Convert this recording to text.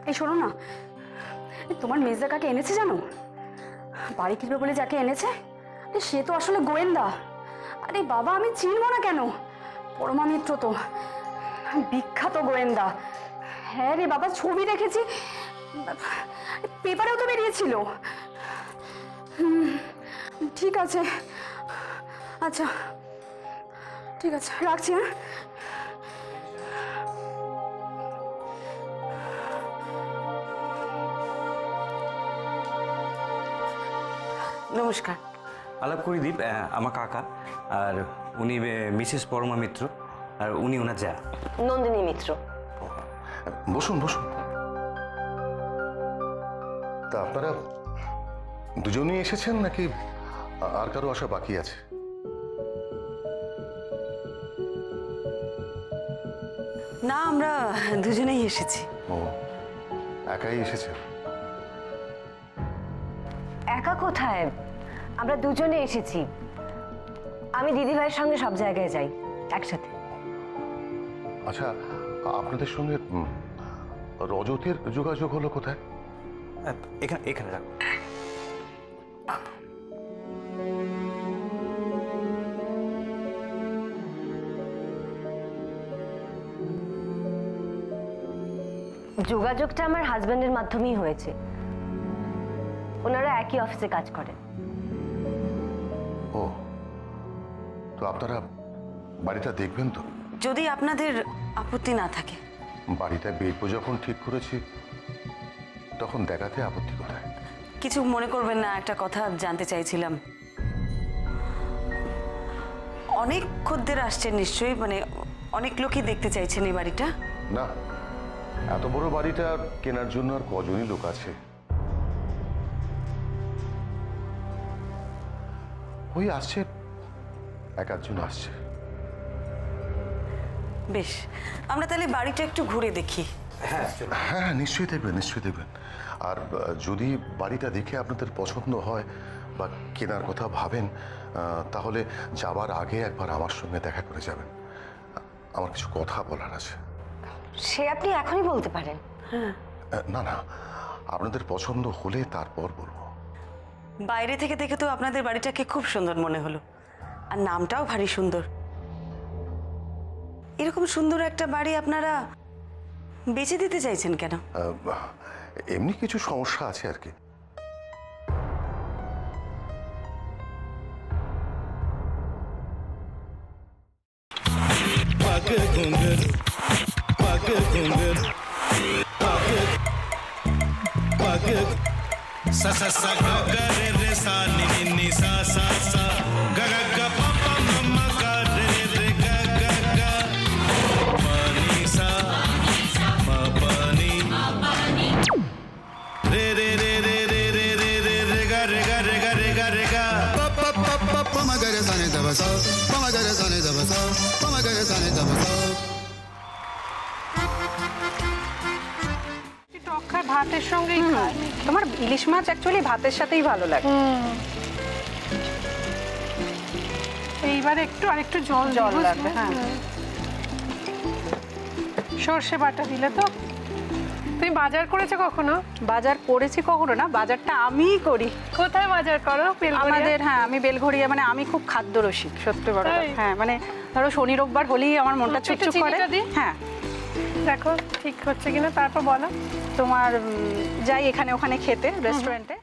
এই শোনো না, তোমার মেজদা কাকে এনেছে জানো? বাড়ি ফিরবে বলে যাকে এনেছে, সে তো আসলে গোয়েন্দা। আরে বাবা, আমি চিনবো না কেন? পরমা মিত্র তো বিখ্যাত গোয়েন্দা। হ্যাঁ রে বাবা, ছবি দেখেছি, পেপারেও তো বেরিয়েছিল। ঠিক আছে, আচ্ছা ঠিক আছে, রাখছি। হ্যাঁ, নমস্কার। আলাপ করি দীপ, আমার কাকা, আর উনি মিসেস পরমা মিত্র, আর উনি ওনার যা নন্দিনী মিত্র। বসুন বসুন। তা আপনারা দুজনেই এসেছেন নাকি আর কারো আসা বাকি আছে? না, আমরা দুজনেই এসেছি। ও, একাই এসেছেন? একা কোথায়, আমরা দুজনে এসেছি। আমি দিদিভাইয়ের সঙ্গে সব জায়গায় যাই একসাথে। আচ্ছা, আপনাদের সঙ্গে রজতের যোগাযোগ হলো কোথায়? এখানে এখানে রাখো। যোগাযোগটা আমার হাজবেন্ডের মাধ্যমেই হয়েছে। ওনারা একই অফিসে কাজ করেন। ও, তো আপনারা বাড়িটা দেখবেন তো? যদি আপনাদের আপত্তি না থাকে। বাড়িটা বেচবো যখন ঠিক করেছি, তখন দেখাতে আপত্তি কোথায়? কিছু মনে করবেন না, একটা কথা জানতে চাইছিলাম। অনেক খদ্দের আসছেন নিশ্চয়ই, মানে অনেক লোকই দেখতে চাইছেন এই বাড়িটা। না, এত বড় বাড়িটা কেনার জন্য আর কজনই লোক আছে? ওই আসছে, এক আধজন আসছে। বেশ, আমরা তাহলে বাড়িটা একটু ঘুরে দেখি। হ্যাঁ হ্যাঁ, নিশ্চয়ই দেখবেন, নিশ্চয়ই দেখবেন। আর যদি বাড়িটা দেখে আপনাদের পছন্দ হয় বা কেনার কথা ভাবেন, তাহলে যাবার আগে একবার আমার সঙ্গে দেখা করে যাবেন। আমার কিছু কথা বলার আছে। সে আপনি এখনই বলতে পারেন। না না, আপনাদের পছন্দ হলে তারপর বলবো। বাইরে থেকে দেখে তো আপনাদের বাড়িটাকে খুব সুন্দর মনে হলো, আর নামটাও ভারী সুন্দর। এরকম সুন্দর একটা বাড়ি আপনারা বেচে দিতে চাইছেন কেন? এমনি কিছু সমস্যা আছে আর কি। sa sa sa ga ga re re sa ni ni ni sa sa sa ga ga ga pa pa ma ma ga re re ga ga ga pa ni sa pa ni re re re re re re re re re ga re ga re ga re ga re ga pa pa pa pa pa ma ga re sa ni da ba sa pa ma ga re sa ni da ba sa pa ma ga re sa ni da ba sa। ভাতের সঙ্গেই খায়। তোমার ইলিশ মাছ actually ভাতের সাথেই ভালো লাগে। এইবার একটু আরেকটু জল লাগবে। হ্যাঁ, সর্ষে বাটা দিলে তো। তুমি বাজার করেছো কখনো? বাজার করেছি কখনো না, বাজারটা আমিই করি। কোথায় বাজার করো? আমাদের, হ্যাঁ, আমি বেলঘড়িয়া, মানে আমি খুব খাদ্য রসিক, সত্যি বড়। হ্যাঁ, মানে ধরো শনি রোববার হলেই আমার মনটা চুপচুপ করে। হ্যাঁ, দেখো ঠিক হচ্ছে কিনা, তারপর বলো। তোমার যাই এখানে ওখানে খেতে, রেস্টুরেন্টে।